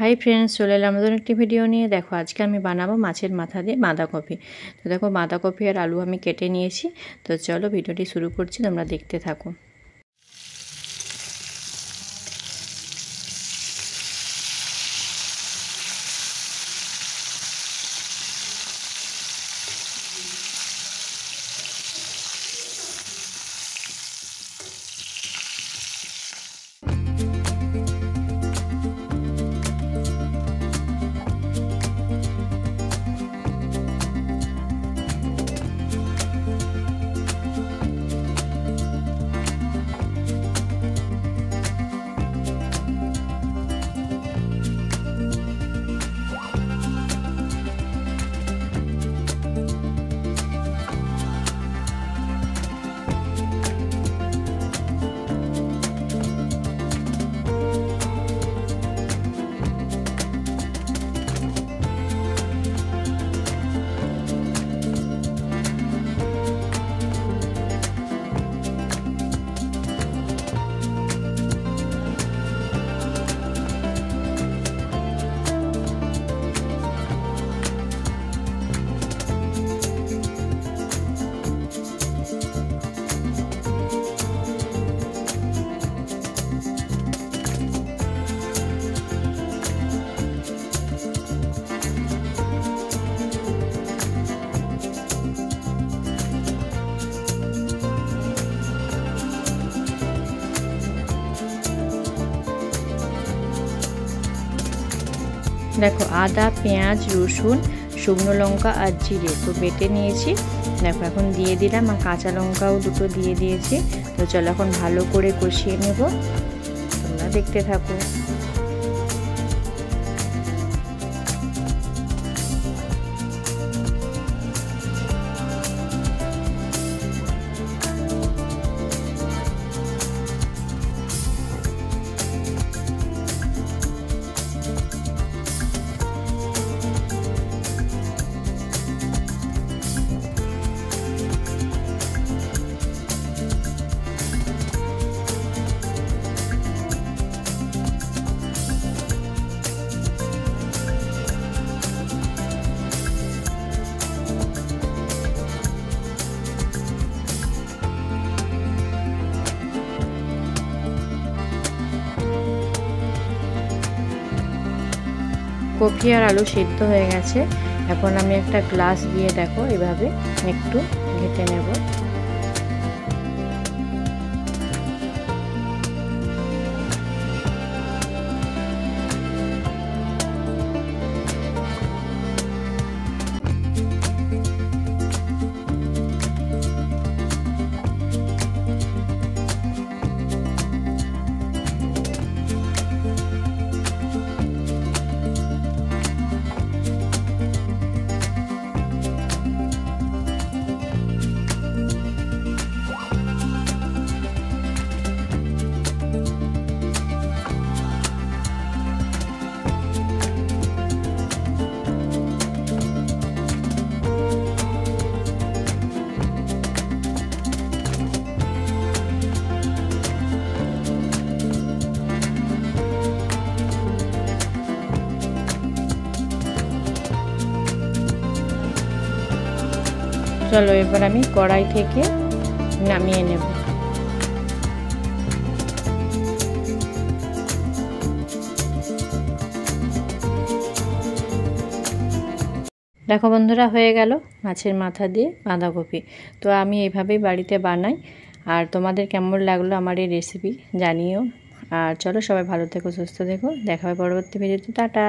Hi friends चले एलाम नतुन एकटी video निये। देखो आज के आमी बानाबो माछेर माथा दिये बाँधाकपि। तो देखो बाँधाकपि और आलू आमी केटे नियेछि। तो चलो भिडियोटी शुरू करछि, तोमरा देखते थाको। देखो आदा पेঁয়াজ रसुन शुकनो लंका और जिरे तो बेटे निয়েছি। देखो এখন দিয়ে দিলাম আর কাঁচা লঙ্কাও দুটো দিয়ে দিয়েছি। তো চলো এখন ভালো করে কষিয়ে নেব, তোমরা দেখতে থাকো। কফি আর আলু সিদ্ধ হয়ে গেছে। এখন আমি একটা গ্লাস দিয়ে দেখো এভাবে একটু ঘেটে নেব। চলো এবার আমি কড়াই থেকে নামিয়ে নেব। দেখো বন্ধুরা হয়ে গেল মাছের মাথা দিয়ে বাঁধাকপি। তো আমি এইভাবেই বাড়িতে বানাই। আর তোমাদের কেমন লাগলো আমার এই রেসিপি জানিও। আর চলো সবাই ভালো থেকো, সুস্থ থেকো, দেখা হবে পরবর্তী ভিডিওতে। টাটা।